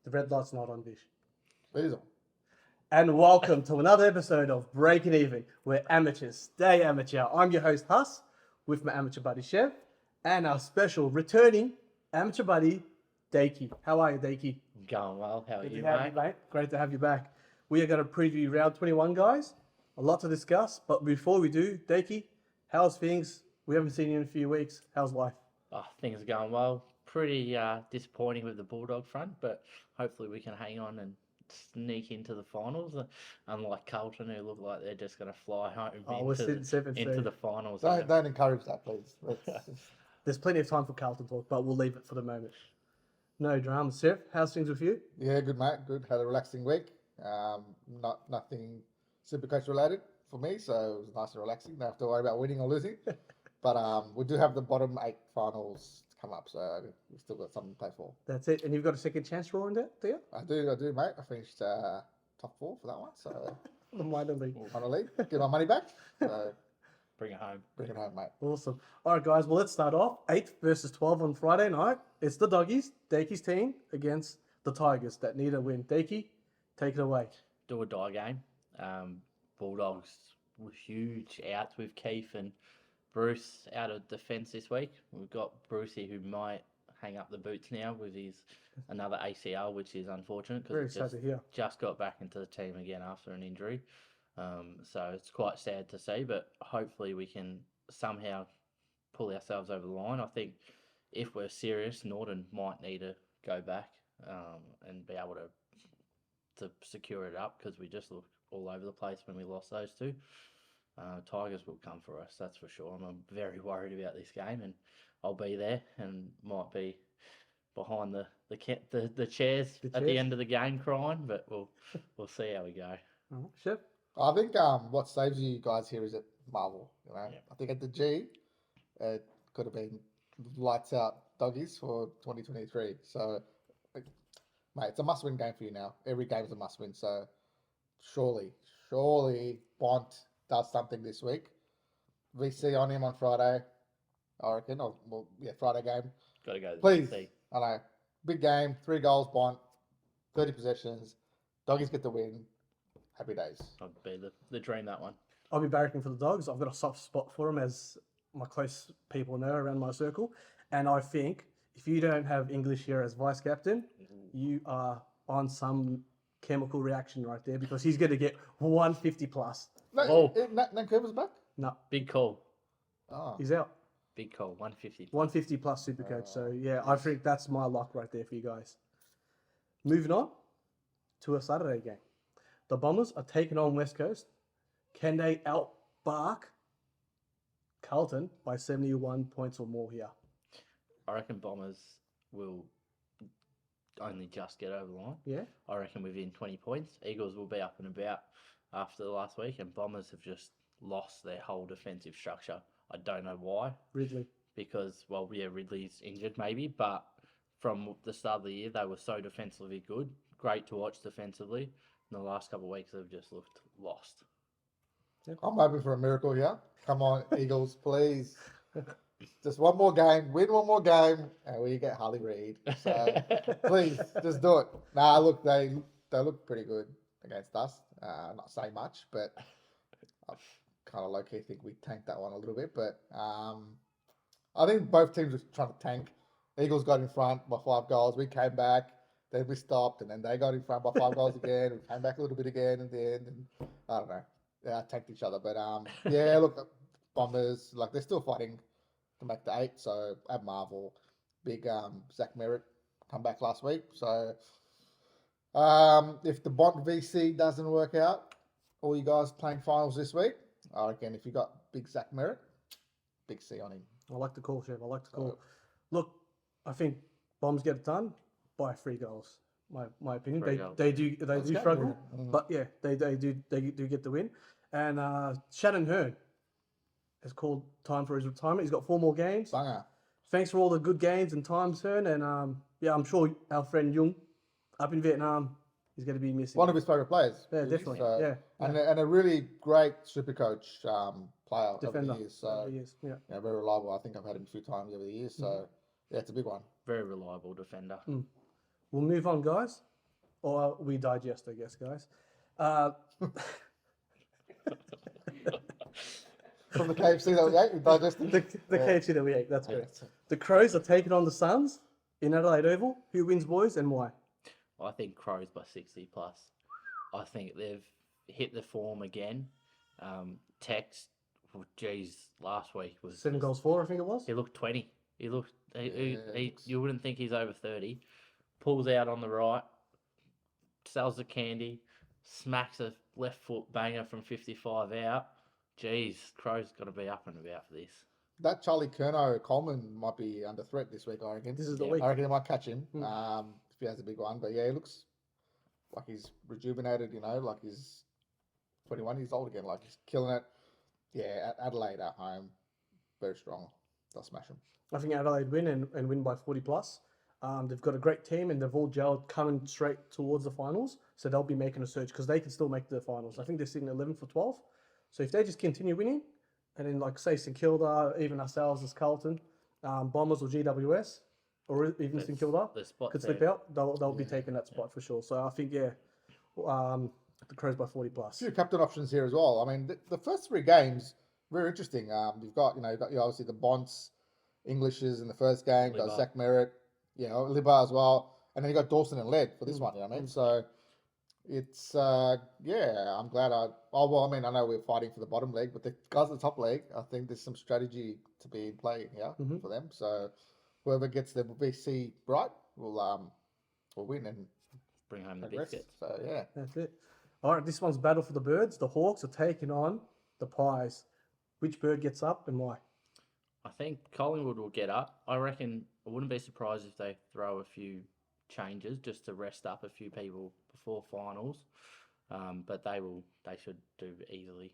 The red light's not on, Vish. It is on. And welcome to another episode of Breaking Even, where amateurs stay amateur. I'm your host, Huss, with my amateur buddy, Chev, and our special returning amateur buddy, Dakey. How are you, Dakey? Going well. How are Good you, to have mate? you, mate. Great to have you back. We are going to preview round 21, guys. A lot to discuss, but before we do, Dakey, how's things? We haven't seen you in a few weeks. How's life? Oh, things are going well. Pretty disappointing with the Bulldog front, but hopefully we can hang on and sneak into the finals. Unlike Carlton, who look like they're just going to fly home We're sitting seventh, into so the finals. Don't encourage that, please. there's plenty of time for Carlton talk, but we'll leave it for the moment. No drama. Seth, how's things with you? Yeah, good, mate. Good. Had a relaxing week. Nothing Supercoach related for me, so it was nice and relaxing. Don't have to worry about winning or losing. But we do have the bottom 8 finals to come up, so we've still got something to play for. That's it. And you've got a second chance draw in that, do you? I do, mate. I finished top 4 for that one, so The minor league. finally get my money back. So Bring it home. bring it home, mate. Awesome. All right, guys. Well, let's start off. 8th versus 12 on Friday night. It's the Doggies, Dakey's team, against the Tigers that need a win. Dakey, take it away. Do or die game. Bulldogs were huge outs with Keith and Bruce out of defence this week. We've got Brucey who might hang up the boots now with his another ACL, which is unfortunate Very because sad to hear. just got back into the team again after an injury. So it's quite sad to see, but hopefully we can somehow pull ourselves over the line. I think if we're serious, Norton might need to go back and be able to secure it up because we just looked all over the place when we lost those two. Tigers will come for us, that's for sure. I'm very worried about this game, and I'll be there and might be behind the chairs at the chairs? end of the game crying, but we'll see how we go. All right, Chef? I think what saves you guys here is at Marvel. You know, Yeah. I think at the G, it could have been lights out Doggies for 2023. So, mate, it's a must-win game for you now. Every game is a must-win. So, surely, Bont does something this week. VC on him on Friday, I reckon. Friday game. Got to go to the Please, VC. I know. Big game, 3 goals, Bont, 30 possessions. Doggies get the win. Happy days. I'd be the dream, that one. I'll be barracking for the Dogs. I've got a soft spot for them, as my close people know around my circle. And I think if you don't have English here as vice captain, you are on some chemical reaction right there, because he's going to get 150 plus. Oh. Nankerva's back? No, Big call. Oh. he's out. Big call. 150. 150 plus Supercoach. So, yeah, I think that's my luck right there for you guys. Moving on to a Saturday game. The Bombers are taking on West Coast. Can they outbark Carlton by 71 points or more here? I reckon Bombers will only just get over the line. Yeah? I reckon within 20 points. Eagles will be up and about after the last week, and Bombers have just lost their whole defensive structure. I don't know why, Ridley. because, well, yeah, Ridley's injured maybe, but from the start of the year, they were so defensively good. Great to watch defensively. In the last couple of weeks, they've just looked lost. I'm hoping for a miracle here. Come on, Eagles, please. Just one more game, win one more game, and we get Harley Reid. So please, just do it. Nah, look, they look pretty good against us. Not saying much, but I kind of low-key think we tanked that one a little bit. But I think both teams were trying to tank. Eagles got in front by 5 goals. We came back. Then we stopped, and then they got in front by 5 goals again. We came back a little bit again in the end, and I don't know. Yeah, tanked each other, but yeah. Look, Bombers, like, they're still fighting to make the 8. So at Marvel, big Zach Merritt come back last week. So if the Bont VC doesn't work out, all you guys playing finals this week, I reckon if you got big Zach Merritt, big C on him. I like the call, Chef. I like the call. Look, I think Bombs get it done by 3 goals. My opinion. 3 goals. They do Let's go. struggle, Mm. but yeah, they do get the win. And Shannon Hearn has called time for his retirement. He's got 4 more games. Banger. Thanks for all the good games and times, Hearn. And yeah, I'm sure our friend Jung up in Vietnam is going to be missing. One of his favourite players. Yeah, definitely. So, yeah. And a really great Supercoach player Defender. over the years. So He is, yeah. yeah, very reliable. I think I've had him a few times over the years. So yeah, it's a big one. Very reliable defender. We'll move on, guys. or we digest, I guess, guys. Uh, From the KFC that we ate, we digested. the Yeah. KFC that we ate, that's Yeah. correct. The Crows are taking on the Suns in Adelaide Oval. Who wins, boys, and why? I think Crows by 60 plus. I think they've hit the form again. Tex, oh, geez, last week was 7 just- goals for, I think it was. He looked 20. He looked. Yeah, looks- You wouldn't think he's over 30. Pulls out on the right, sells the candy, smacks a left foot banger from 55 out. Jeez, Crow's got to be up and about for this. That Charlie Curnow Coleman might be under threat this week, I reckon. This is the Yeah. week. I reckon they might catch him Mm. if he has a big one. But yeah, he looks like he's rejuvenated, like he's 21 years old again, like he's killing it. Yeah, Adelaide at home, very strong. They'll smash him. I think Adelaide win and win by 40 plus. They've got a great team and they've all gelled coming straight towards the finals. So they'll be making a surge because they can still make the finals. I think they're sitting 11 for 12. So if they just continue winning, and then like say St Kilda, even ourselves as Carlton, Bombers or GWS, or even St Kilda The spot could there. slip out, they'll be Yeah. taking that spot for sure. So I think, the Crows by 40 plus. Few captain options here as well. I mean, the first 3 games very interesting. You've got obviously the Bonts, Englishes in the first game. Got Libba. Zach Merritt, Libba as well, and then you got Dawson and Led for this one. You know what I mean? So it's I'm glad I know we're fighting for the bottom leg, but the guys at the top leg, I think there's some strategy to be in play here Mhm. for them. So whoever gets the VC right will win and Bring home the progress. biscuits. So yeah. That's it. All right, this one's battle for the birds. The Hawks are taking on the Pies. Which bird gets up and why? I think Collingwood will get up. I reckon I wouldn't be surprised if they throw a few changes just to rest up a few people before finals. But they should do easily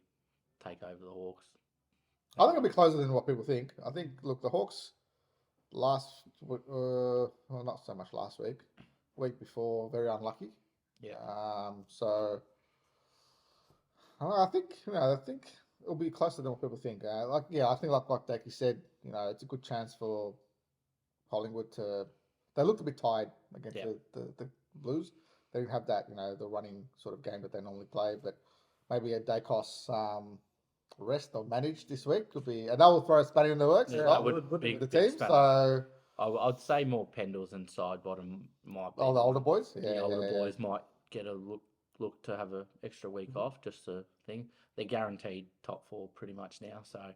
take over the Hawks. I think it'll be closer than what people think. I think, look, the Hawks not so much last week, week before, very unlucky. Yeah. So I think it'll be closer than what people think. I think like Daki said, it's a good chance for Collingwood to. They looked a bit tired against Yeah. the Blues. They didn't have that, the running sort of game that they normally play. But maybe a Dacos rest or manage this week could be, and that will throw a spanner in the works Yeah, as that well would would be with the big team. spanner. So I'd say more Pendles and side bottom might be. all the older boys, The older yeah. boys might get a look to have an extra week off, just to thing. They're guaranteed top 4 pretty much now, so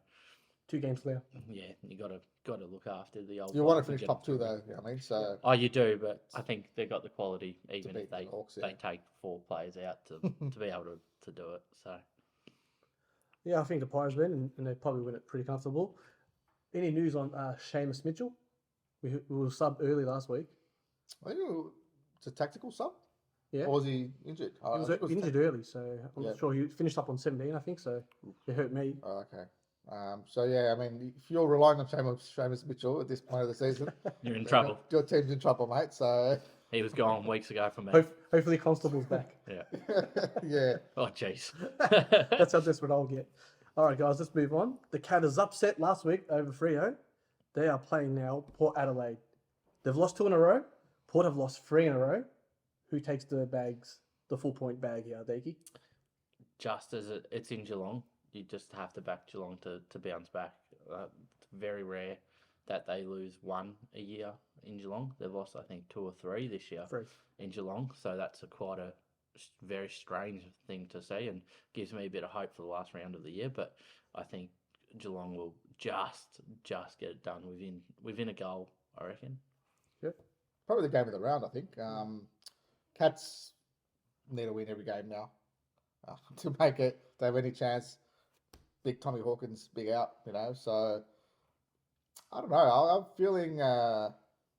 2 games clear. yeah, you got to look after the old. You want to guys and finish get top them 2 through. though, you know what I mean? So Oh, you do, but I think they got the quality, even beat if the they Hawks, yeah. they take 4 players out to be able to do it. So Yeah, I think the Pies win and they probably win it pretty comfortable. Any news on Seamus Mitchell? We were sub early last week. I think it's a tactical sub. Yeah. Or was he injured? He was injured early, so I'm Yeah. not sure. He finished up on 17, I think, so it hurt me. Oh, okay. So yeah, I mean, if you're relying on Seamus Mitchell at this point of the season, you're in then trouble. Your team's in trouble, mate. So He was gone weeks ago from me. Hopefully Constable's back. Yeah. yeah, Oh, jeez. That's how desperate I'll get. All right, guys, let's move on. The Catters upset last week over Freo. They are playing now Port Adelaide. They've lost 2 in a row. Port have lost 3 in a row. Who takes the full point bag here, Dakey? Just as it's in Geelong, you just have to back Geelong to bounce back. It's very rare that they lose 1 a year in Geelong. They've lost, I think, 2 or 3 this year 3. in Geelong. So that's quite a very strange thing to see, and gives me a bit of hope for the last round of the year. But I think Geelong will just get it done within a goal, I reckon. Yep. probably the game of the round. I think Cats need to win every game now to make it. They have any chance. Big Tommy Hawkins, big out, So I don't know. I'm feeling. I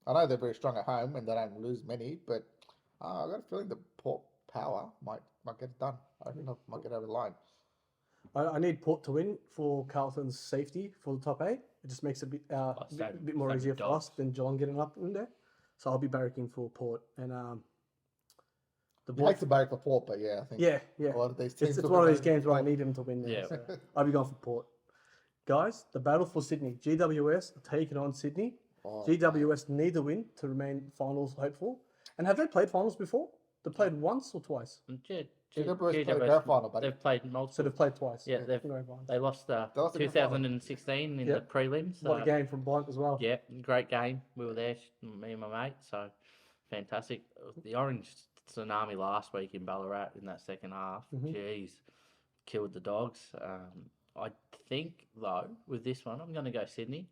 know they're very strong at home and they don't lose many, but I got a feeling the Port Power might get it done. I think I might get over the line. I need Port to win for Carlton's safety for the top 8. It just makes it a bit more same easier with for us Dogs. than Geelong getting up in there. So I'll be barracking for Port and the You boys. hate to barrack for Port, but yeah, I think Yeah. a lot of these teams. It's will one of be those barracking games for where I Port. need them to win. There, Yeah. so I'll be going for Port. Guys, the battle for Sydney. GWS are taking on Sydney. Oh, GWS need to win to remain finals hopeful. And have they played finals before? They played once or twice. GWS played the grand final, buddy. They've played So multiple. they've played twice. Yeah, No advantage. they lost They lost the grand final. 2016 in Yep. the prelims. What a game from Blunt as well. Yeah, great game. We were there, me and my mate. So fantastic. The Orange Tsunami last week in Ballarat in that second half. Mhm. Jeez, killed the Dogs. I think though with this one, I'm going to go Sydney.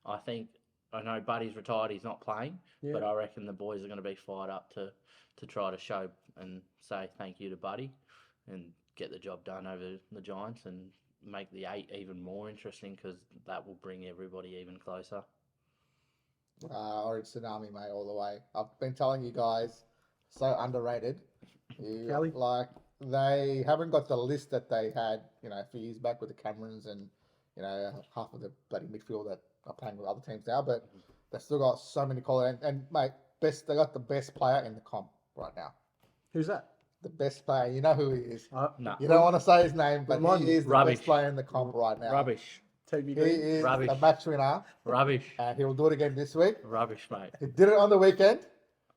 I know Buddy's retired. He's not playing, Yeah. but I reckon the boys are going to be fired up to try to show and say thank you to Buddy and get the job done over the Giants and make the 8 even more interesting because that will bring everybody even closer. Orange Tsunami, mate, all the way. I've been telling you guys, so underrated. Kelly? Like, they haven't got the list that they had, a few years back with the Camerons and, half of the bloody midfield that are playing with other teams now, but they've still got so many quality. And mate, they got the best player in the comp right now. Who's that? The best player. You know who he is. No. You don't want to say his name, but Remind he me. is the Rubbish. best player in the comp right now. Rubbish. Toby He Green. is Rubbish. the match winner, Rubbish. and he will do it again this week. Rubbish, mate. He did it on the weekend,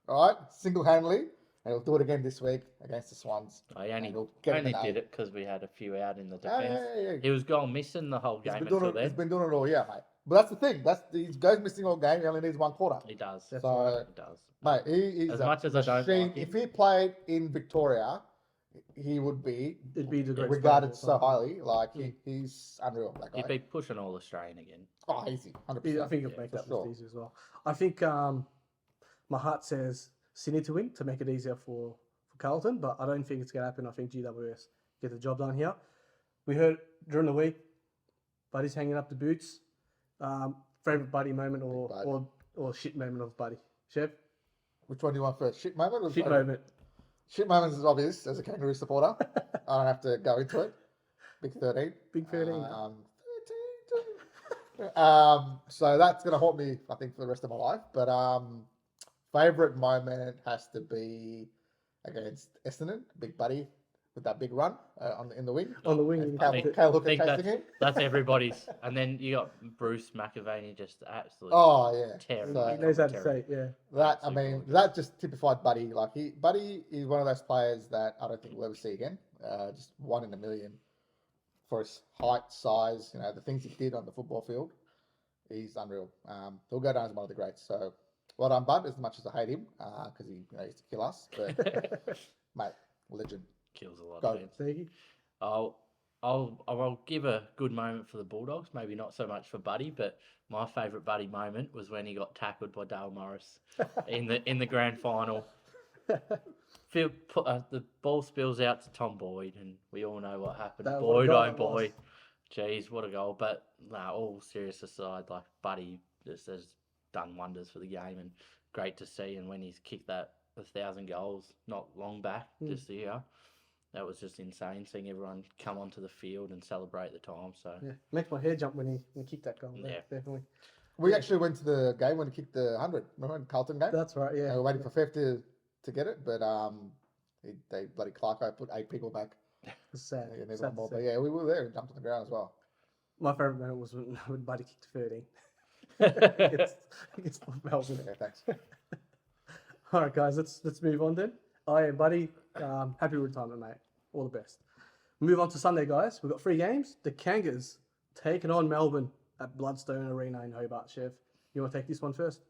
all right, single-handedly, and he'll do it again this week against the Swans. I only, And he'll get only an A. did it because we had a few out in the Yeah, defence. yeah. He was goal missing the whole He's game been, doing until it, he's then. been doing it all year, mate. But that's the thing. He goes missing all game. He only needs one quarter. He does. That's So, right. He does. mate, he is As a much as I don't machine. like him. If he played in Victoria, he would be It'd be the greatest regarded player so of all time. highly. Like, he's unreal, that He'd guy. be pushing all Australian again. Oh, easy. 100%. I think he'll Yeah, make for that sure. list easy as well. I think my heart says Sydney to win to make it easier for Carlton, but I don't think it's going to happen. I think GWS get the job done here. We heard during the week, Buddy's hanging up the boots. Favorite Buddy moment or shit moment of Buddy? Chef? Which one do you want first? Shit moment? Or Shit moment. Shit moments is obvious as a Kangaroo supporter. I don't have to go into it. Big 13. Big 13. 13. So that's going to haunt me, I think, for the rest of my life. But favourite moment has to be against Essendon, Big Buddy, with that big run in the wing. On the wing. And you Kale, kept it. Kale Hooker think chasing him. That's everybody's. And then you got Bruce McAvaney just absolutely Oh, yeah. tearing. So- He knows how to say it, yeah. That, I Absolutely mean, gorgeous. that just typified Buddy. Like, Buddy is one of those players that I don't think we'll ever see again. Just one in a million for his height, size, the things he did on the football field. He's unreal. He'll go down as one of the greats. So, well done, Bud, as much as I hate him, because he used to kill us. But, mate, legend. Kills a lot Go. of fans. Thank you. I'll give a good moment for the Bulldogs. Maybe not so much for Buddy, but my favourite Buddy moment was when he got tackled by Dale Morris in the grand final. The ball spills out to Tom Boyd, and we all know what happened. What a Boyd, goal oh that boy, jeez, what a goal! But nah, all serious aside, like Buddy just has done wonders for the game, and great to see. And when he's kicked that 1,000 goals not long back, just the year. That was just insane, seeing everyone come onto the field and celebrate the time. So Yeah, makes my hair jump when he kicked that goal. Yeah. Definitely. We actually went to the game when he kicked the 100. Remember in Carlton game? That's right, And yeah. we were waiting for Fef to get it, but they bloody Clarko put 8 people back. It's sad. Yeah, never Sad to more. see. But yeah, we were there and jumped on the ground as well. My favourite moment was when Buddy kicked 13 against Melbourne. Yeah, thanks. All right, guys, let's move on then. I am Buddy. Happy retirement, mate. All the best. Move on to Sunday, guys. We've got 3 games. The Kangas taking on Melbourne at Bloodstone Arena in Hobart. Chef, you want to take this one first?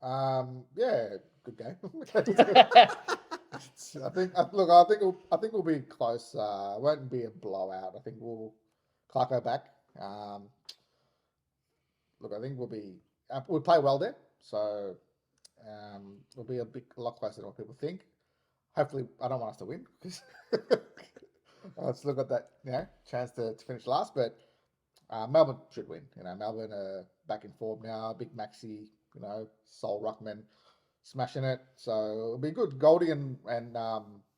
Yeah, good game. I think it'll be close. It won't be a blowout. I think Clarko back. I think we'll play well there. So it'll be a lot closer than what people think. Hopefully, I don't want us to win because I've still got that chance to finish last. But Melbourne should win. Melbourne are back in form now. Big Maxi, Sol Ruckman smashing it. So it'll be good. Goldie and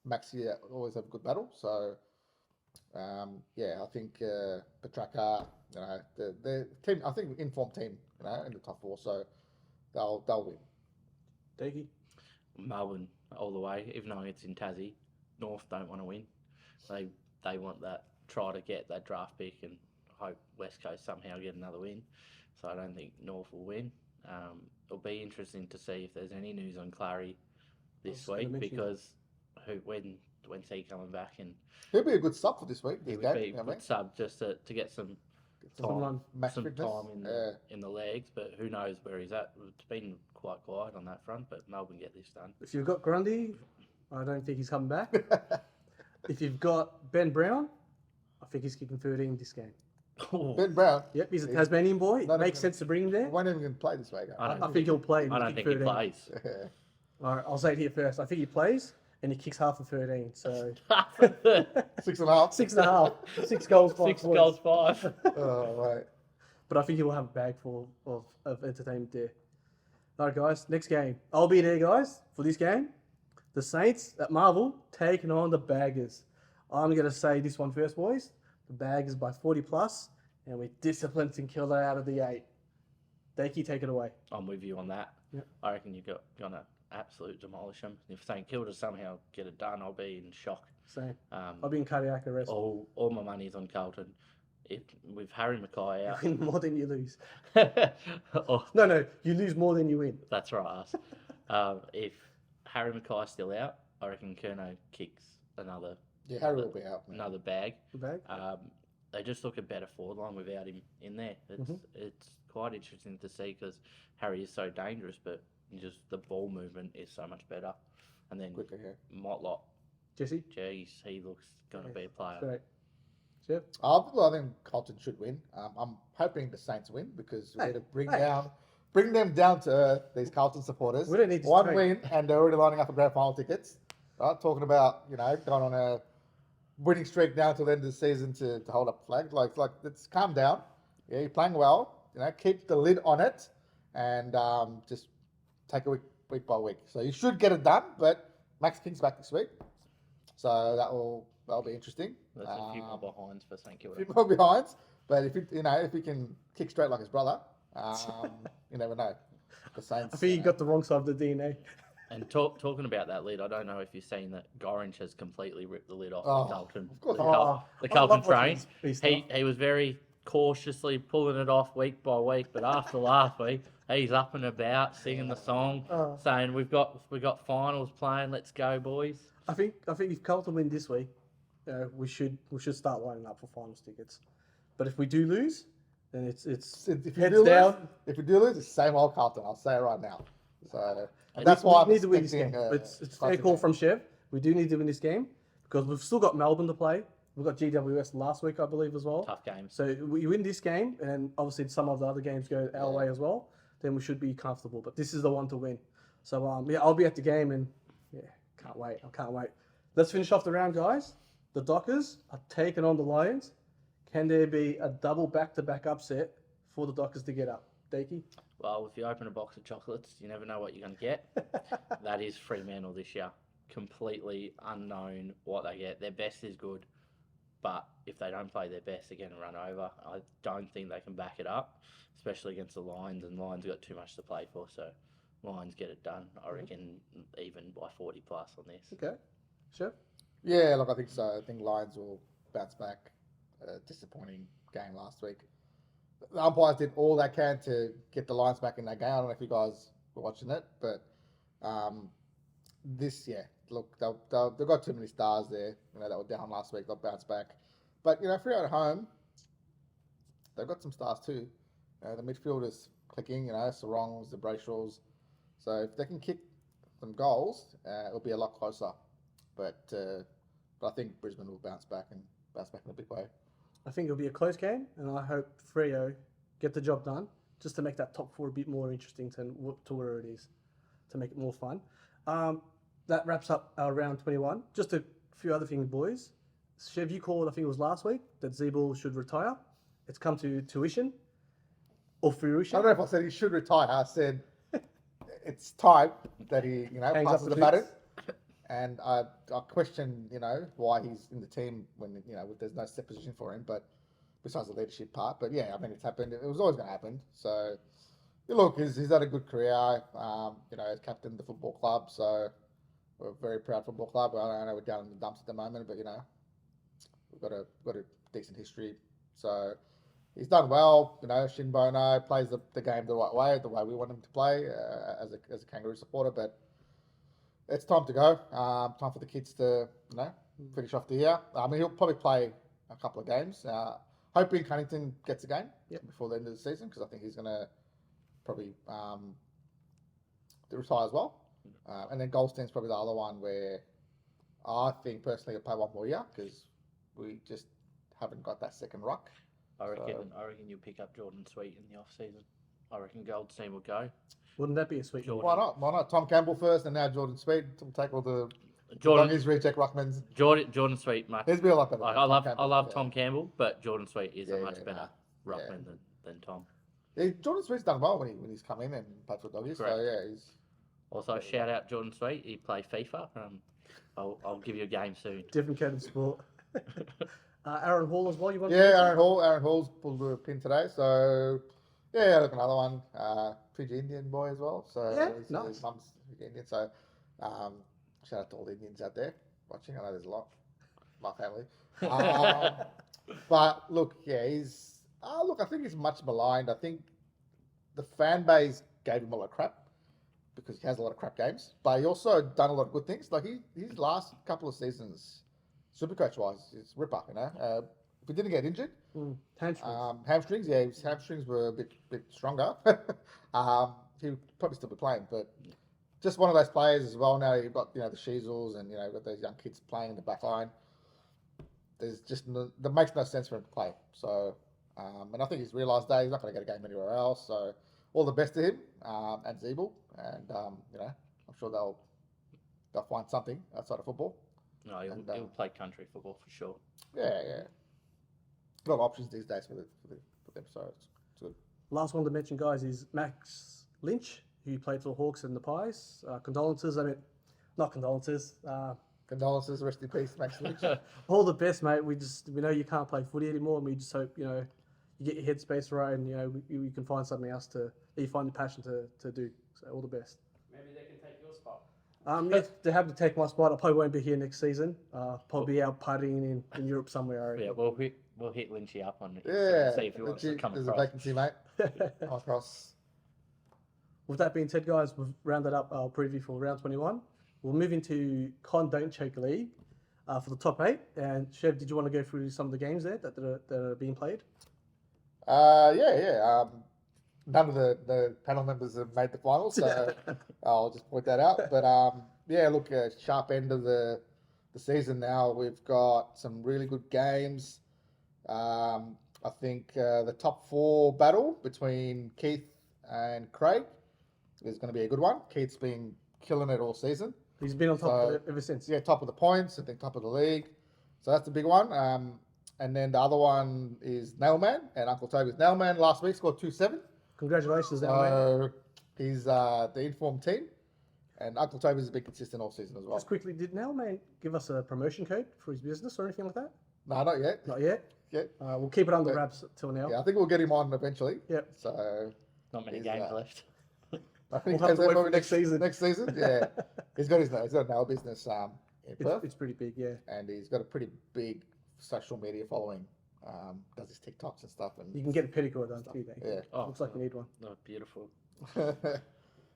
Maxi always have a good battle. So I think Petraka, the team. I think informed team, in the top 4. So they'll win. Dakey? Melbourne all the way, even though it's in Tassie. North don't want to win. They want that, try to get that draft pick and hope West Coast somehow get another win. So I don't think North will win. It'll be interesting to see if there's any news on Clary this just gonna week mention that. because when's he coming back? And He'll be a good sub for this week. he This would game, be you know a what I good mean? sub just to get some Some run. time, Match some fitness. time in the legs. But who knows where he's at? It's been quite quiet on that front, but Melbourne get this done. If you've got Grundy, I don't think he's coming back. If you've got Ben Brown, I think he's kicking 13 this game. Ben Brown. Yep, he's a He's Tasmanian boy. not It makes even- sense to bring him He there. won't even gonna play this week. I think he'll play. And I he'll don't kick think he 13. plays. All right, I'll say it here first. I think he plays and he kicks half of 13. So 6.5. 6.5. 6 goals, 5 Six points. goals, 5. Oh, right. But I think he will have a bag full of entertainment there. All right, guys. Next game. I'll be there, guys, for this game. The Saints at Marvel taking on the Baggers. I'm going to say this one first, boys. The Baggers by 40 plus, and we're disciplined and kill that out of the 8. Dakey, take it away. I'm with you on that. Yep. I reckon you're gonna absolute demolish them. If St Kilda somehow get it done, I'll be in shock. Same. I'll be in cardiac arrest. All my money's on Carlton. If with Harry Mackay You out, win more than you lose. oh, No, you lose more than you win. that's right. If Harry Mackay's still out, I reckon Kerno kicks another Yeah, Harry will be out. Man. another bag. The bag. They just look a better forward line without him in there. It's quite interesting to see because Harry is so dangerous, but just the ball movement is so much better. And then Quicker, yeah. Motlop, Jesse? geez, he looks going to be a player. Great. Jeff? I think Carlton should win. I'm hoping the Saints win because we're Hey, going to bring them down to earth, these Carlton supporters. We don't need to one straight. win, and they're already lining up for grand final tickets. Right? Talking about, going on a winning streak now till the end of the season to hold up flag. Like, let's calm down. Yeah, you're playing well. Keep the lid on it, and just take it week by week. So you should get it done. But Max King's back this week, so that'll be interesting. There's a few more behinds for St A Kilda. few more behinds, but if he can kick straight like his brother, you never know. The Saints. I think you got the wrong side of the DNA. And talking about that lid, I don't know if you've seen that Gorringe has completely ripped the lid off Oh, the Carlton. of course. The, I Carlton love watching train. his He stuff. he was very cautiously pulling it off week by week, but after last week, he's up and about singing the song, Oh. saying we've got finals playing. Let's go, boys. I think if Carlton win this week, we should start lining up for finals tickets. But if we do lose, then it's If you heads do down. lose, it's the same old Carlton. I'll say it right now. So And that's why I'm we need to win this game. expecting, It's a fair call from Chev. We do need to win this game because we've still got Melbourne to play. We've got GWS last week, I believe, as well. Tough games. So we win this game, and obviously some of the other games go our way as well. Then we should be comfortable. But this is the one to win. So I'll be at the game, and can't wait. I can't wait. Let's finish off the round, guys. The Dockers are taking on the Lions. Can there be a double back-to-back upset for the Dockers to get up? Dakey? Well, if you open a box of chocolates, you never know what you're going to get. That is Fremantle this year. Completely unknown what they get. Their best is good, but if they don't play their best, they're going to run over. I don't think they can back it up, especially against the Lions, and Lions got too much to play for, so Lions get it done. I reckon even by 40 plus on this. Okay. Chef? Yeah, look, I think so. I think Lions will bounce back. Disappointing game last week. The umpires did all they can to get the Lions back in that game. I don't know if you guys were watching it, but look, they've got too many stars there. That were down last week. They'll bounce back. But if you're at home, they've got some stars too. The midfield is clicking. Sarongs, the Brayshaws. So if they can kick some goals, it'll be a lot closer. But I think Brisbane will bounce back in a big way. I think it'll be a close game, and I hope Freo get the job done just to make that top 4 a bit more interesting to where it is, to make it more fun. That wraps up our round 21. Just a few other things, boys. Chev, you called, I think it was last week, that Zeeble should retire. It's come to tuition or I fruition. don't know if I said he should retire. I said it's time that he, Hangs up passes the the baton. boots. And I question, why he's in the team when, there's no set position for him, but besides the leadership part. But yeah, I mean, it's happened. It was always going to happen. So, look, he's had a good career, as captain of the football club. So we're a very proud football club. I know we're down in the dumps at the moment, but, we've got a decent history. So he's done well, Shinbono plays the game the right way, the way we want him to play as a Kangaroo supporter. But it's time to go. Time for the kids to, finish off the year. I mean, he'll probably play a couple of games. Hoping Cunnington gets a game before the end of the season because I think he's going to probably retire as well. And then Goldstein's probably the other one where I think personally he'll play one more year because we just haven't got that second ruck. I reckon you'll pick up Jordan Sweet in the off season. I reckon Goldstein will go. Wouldn't that be a sweet Jordan. Why not? Why not? Tom Campbell first, and now Jordan Sweet will take all the Jordan Doggies reject ruckmans. Jordan Sweet, mate. He's be a lot better. Like, I love Tom Campbell, but Jordan Sweet is a much better nah. ruckman than Tom. Yeah, Jordan Sweet's done well when he's come in and played for Doggies. Correct. So yeah, he's Also, shout out Jordan Sweet. He played FIFA. I'll give you a game soon. Different kind of sport. Aaron Hall as well. You want? Aaron Hall's pulled a pin today. So yeah, look, another one. Fiji Indian boy as well. So Yeah, his nice. mum's Fiji Indian. So shout out to all the Indians out there watching. I know there's a lot. My family. But look, he's I think he's much maligned. I think the fan base gave him a lot of crap because he has a lot of crap games. But he also done a lot of good things. Like his last couple of seasons, Supercoach wise, is ripper. If he didn't get injured, Hamstrings. his hamstrings were a bit stronger. He would probably still be playing, but just one of those players as well. Now you've got the Sheezels and you've got those young kids playing in the back line. There's just that makes no sense for him to play. So, and I think he's realised that he's not going to get a game anywhere else. So, all the best to him and Zeeble, and I'm sure they'll find something outside of football. No, he'll play country football for sure. Yeah. A lot of options these days for them, so it's good. Last one to mention, guys, is Max Lynch, who played for the Hawks and the Pies. Condolences. I mean, not condolences. Condolences, rest in peace, Max Lynch. All the best, mate. We know you can't play footy anymore, and we just hope you get your headspace right, and you can find something else that you find the passion to do. So all the best. Maybe they can take your spot. Yeah, they have to take my spot. I probably won't be here next season. Probably out partying in Europe somewhere. I reckon. Yeah, we'll hit Lynchy up on it. Yeah, See if he wants to come there's across. a vacancy, mate. Come across. With that being said, guys, we've rounded up our preview for round 21. We'll move into Don't Choke League for the top 8. And Chev, did you want to go through some of the games there that are being played? Yeah. None of the panel members have made the final, so I'll just point that out. But look, sharp end of the season now. We've got some really good games. I think the top 4 battle between Keith and Craig is going to be a good one. Keith's been killing it all season. He's been on top of it ever since. Yeah, top of the points, I think top of the league. So that's the big one. And then the other one is Nailman, and Uncle Toby's Nailman last week scored 2-7. Congratulations, Nailman. He's the informed team, and Uncle Toby's been consistent all season as well. Just quickly, did Nailman give us a promotion code for his business or anything like that? No, not yet. Not yet? Yeah. We'll keep it under wraps till now. Yeah, I think we'll get him on eventually. Yep. So Not many games left. I think We'll have to wait for next season. Next season, yeah. he's got a nail business in Perth, It's pretty big, yeah. and he's got a pretty big social media following. Does his TikToks and stuff, and You can get a pedicure done too, mate. yeah. Oh, Looks like you need one. Oh, beautiful.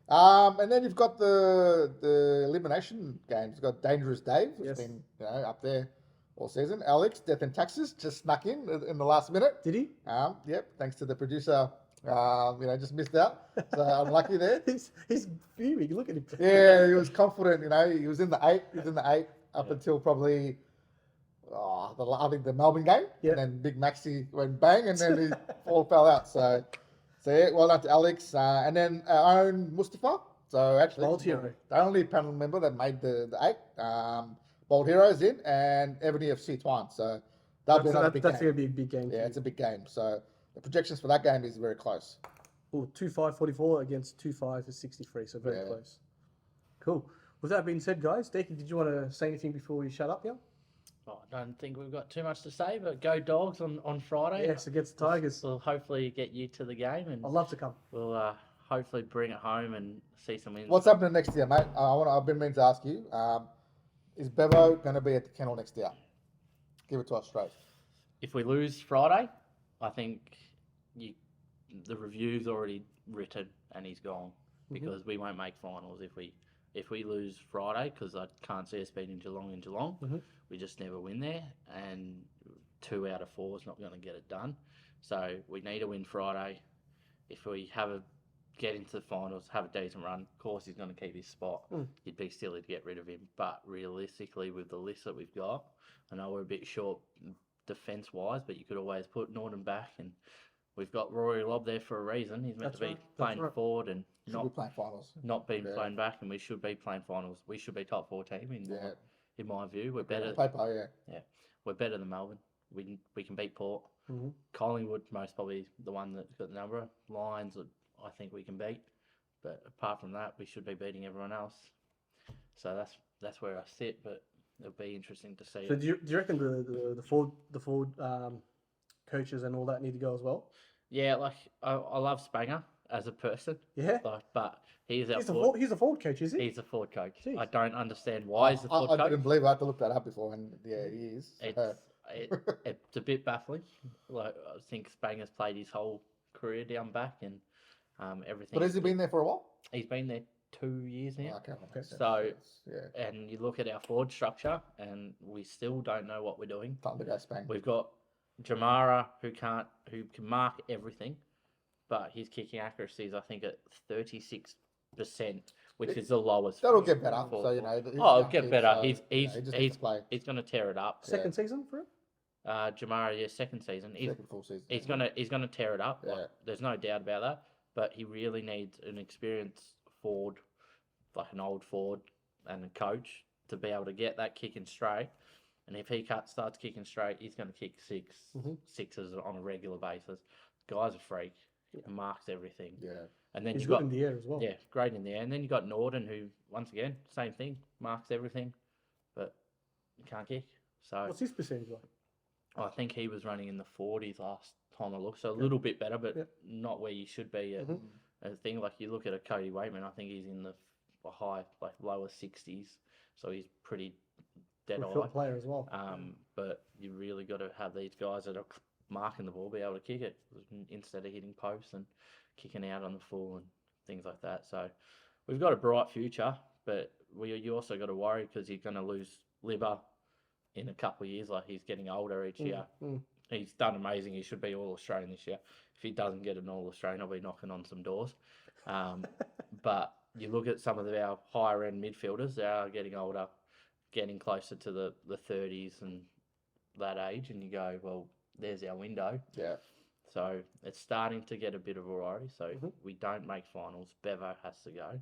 And then you've got the elimination games. You've got Dangerous Dave, who's Yes. been up there all season. Alex, Death and Taxes, just snuck in the last minute. Did he? Yep, thanks to the producer. Just missed out. So unlucky there. He's fuming. Look at him. Yeah, he was confident. He was in the 8. He was in the 8 up until probably I think the Melbourne game. Yep. And then Big Maxi went bang, and then he all fell out. So yeah, well done to Alex. And then our own Mustafa. So actually, Bold Hero. the only panel member that made the 8. Bold Heroes in, and Ebony FC Twine. So that'll be another big That's game. going to be a big game. Yeah, it's a big game. So the projections for that game is very close. 2-5-44 against 2-5-63, so very Yeah. close. Cool. With that being said, guys, Deaky, did you want to say anything before we shut up here? Oh, I don't think we've got too much to say, but go Dogs on Friday. Yes, against the Tigers. We'll hopefully get you to the game, and I'd love to come. we'll hopefully bring it home and see some wins. What's happening next year, mate? I've been meaning to ask you. Is Bevo going to be at the kennel next year? Give it to us straight. If we lose Friday, I think the review's already written and he's gone because we won't make finals if if we lose Friday, because I can't see us beating Geelong in Geelong, Mhm. we just never win there, and 2 out of 4 is not going to get it done. So we need to win Friday. If we get into the finals, have a decent run, of course he's going to keep his spot. Mm. You'd be silly to get rid of him. But realistically, with the list that we've got, I know we're a bit short defence-wise, but you could always put Norton back, and we've got Rory Lobb there for a reason. He's meant That's to be right, that's playing right. forward and Should be playing finals. not being Yeah. playing back, and we should be playing finals. We should be top 4 team in my view. We're better. Paper, yeah. We're better than Melbourne. We can beat Port. Mhm. Collingwood most probably the one that's got the number. Lions that I think we can beat, but apart from that, we should be beating everyone else. So that's where I sit. But it'll be interesting to see. So do you reckon the forward coaches and all that need to go as well? Yeah, like I love Spanger as a person, Yeah. but he's our He's a forward coach, is he? He's a forward coach. Jeez. I don't understand why he's a forward I coach. didn't believe it. I had to look that up before, and yeah, he is. It's a bit baffling. Like I think Spanger's played his whole career down back and everything. But has he been there for a while? He's been there 2 years now. Okay. That makes sense. So yeah, and you look at our forward structure, and we still don't know what we're doing. time to go Spang. We've got Jamara who can mark everything, but his kicking accuracy is I think at 36%, which is the lowest. That'll for- get better. for- So you know. Oh, it'll get better. He just needs to play. He's going to tear it up. Second season for him? Jamara, yeah, second season. Second full season. He's gonna tear it up. Like, Yeah. there's no doubt about that. But he really needs an experienced forward, like an old forward, and a coach to be able to get that kicking straight. And if he starts kicking straight, he's going to kick sixes on a regular basis. Guy's a freak. Yeah. Marks everything. Yeah. And then He's you've good got in the air as well. yeah, great in the air. And then you got Norton, who once again same thing, marks everything, but can't kick. So What's his percentage like? I think he was running in the 40s last time I looked, so a little bit better, but not where you should be at Mhm. a thing. Like you look at a Cody Waitman, I think he's in the high, like lower 60s, so he's pretty dead Good eye. short player as well. But you really got to have these guys that are marking the ball, be able to kick it instead of hitting posts and kicking out on the full and things like that. So we've got a bright future, but you also got to worry because you're going to lose Libba in a couple of years. Like he's getting older each year. He's done amazing. He should be All Australian this year. If he doesn't get an All Australian, I'll be knocking on some doors. But you look at some of our higher end midfielders, they are getting older, getting closer to the 30s and that age, and you go, well, there's our window. Yeah. So it's starting to get a bit of variety. So if we don't make finals, Bevo has to go.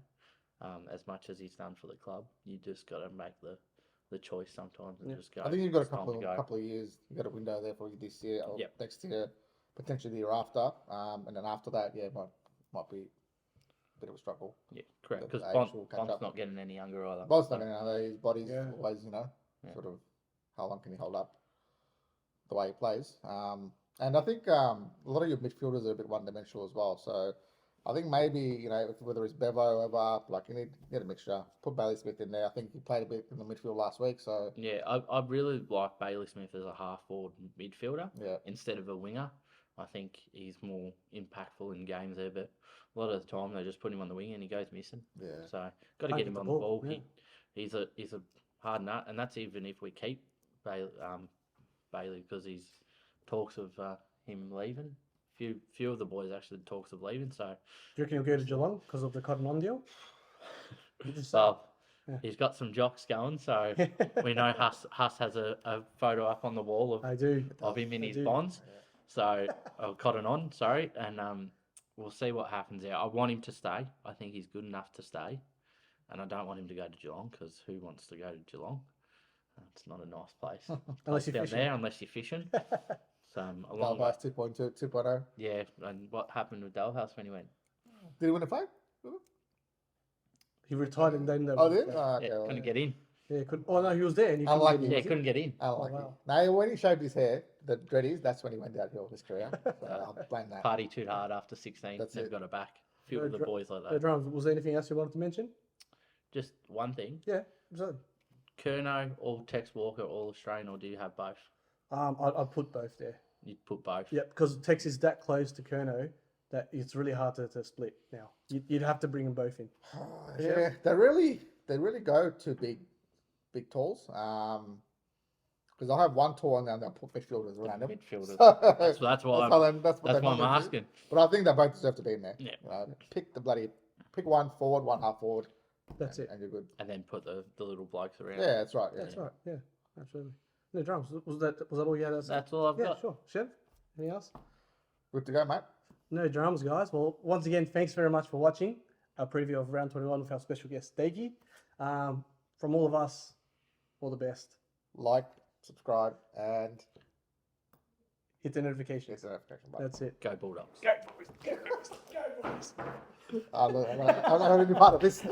As much as he's done for the club, you just got to make the choice sometimes and just go. I think you've got a "It's time to go." couple of years. You've got a window there for you this year or Yep. next year, potentially the year after. And then after that, yeah, might be a bit of a struggle. Yeah, correct. The Because age will catch Bond's up. not getting any younger either. Bob's not going to his body's Yeah. always, Yeah. sort of how long can he hold up the way he plays. And I think a lot of your midfielders are a bit one-dimensional as well. So I think maybe, whether it's Bevo or whatever, like you need a mixture. Put Bailey Smith in there. I think he played a bit in the midfield last week. So Yeah, I really like Bailey Smith as a half-forward midfielder yeah, instead of a winger. I think he's more impactful in games there, but a lot of the time they just put him on the wing and he goes missing. yeah. So got to Can't get get him the on the ball, ball. yeah. He's a hard nut, and that's even if we keep Bailey because he's talks of him leaving. Few of the boys actually talks of leaving. So Do you reckon he'll go to Geelong because of the Cotton On deal? Yeah. he's got some jocks going. So we know Huss has a photo up on the wall I do. of him in I his do. bonds. So Cotton On, sorry, and we'll see what happens there. I want him to stay. I think he's good enough to stay, and I don't want him to go to Geelong because who wants to go to Geelong? It's not a nice place. Unless you're down fishing. there, unless you're fishing. So along Dallas 2.0. yeah, and what happened with Dalhouse when he went? Did he win a fight? He retired and then. Oh, did? Yeah, Okay, Yeah, well, couldn't get in. Oh no, he was there and he couldn't Unlucky. get in, Yeah, was he? couldn't get in. Unlucky. wow. No, when he shaved his hair, the dreadies, that's when he went downhill his career. So I'll blame that. Party too hard after 16. That's Never it. got it back. A few No of the dra- boys like No that. dramas. Was there anything else you wanted to mention? Just one thing. Yeah. So, Kerno or Tex Walker all Australian, or do you have both? I'd put both there. You'd put both. Yeah, because Tex is that close to Kerno that it's really hard to split now. You'd have to bring them both in. Yeah, they're really they really go to big talls. Because I have one tall and then they'll put midfielders around them. Midfielders. So, That's why that's what I'm normally do. asking. But I think they both deserve to be in there. Yeah. Pick one forward, one half forward. That's it. And you're good. And then put the little blokes around. Yeah, that's right. That's right. Yeah, absolutely. No drums. Was that all you had? That's all I've Yeah, got. sure. Chev, anything else? Good to go, mate. No drums, guys. Well, once again, thanks very much for watching our preview of round 21 with our special guest, Stakey. From all of us, all the best. Like, subscribe, and Hit the notifications. hit the notification button. That's it. Go Bulldogs. Go boys. Go boys. Go boys. I'm not going to be part of this.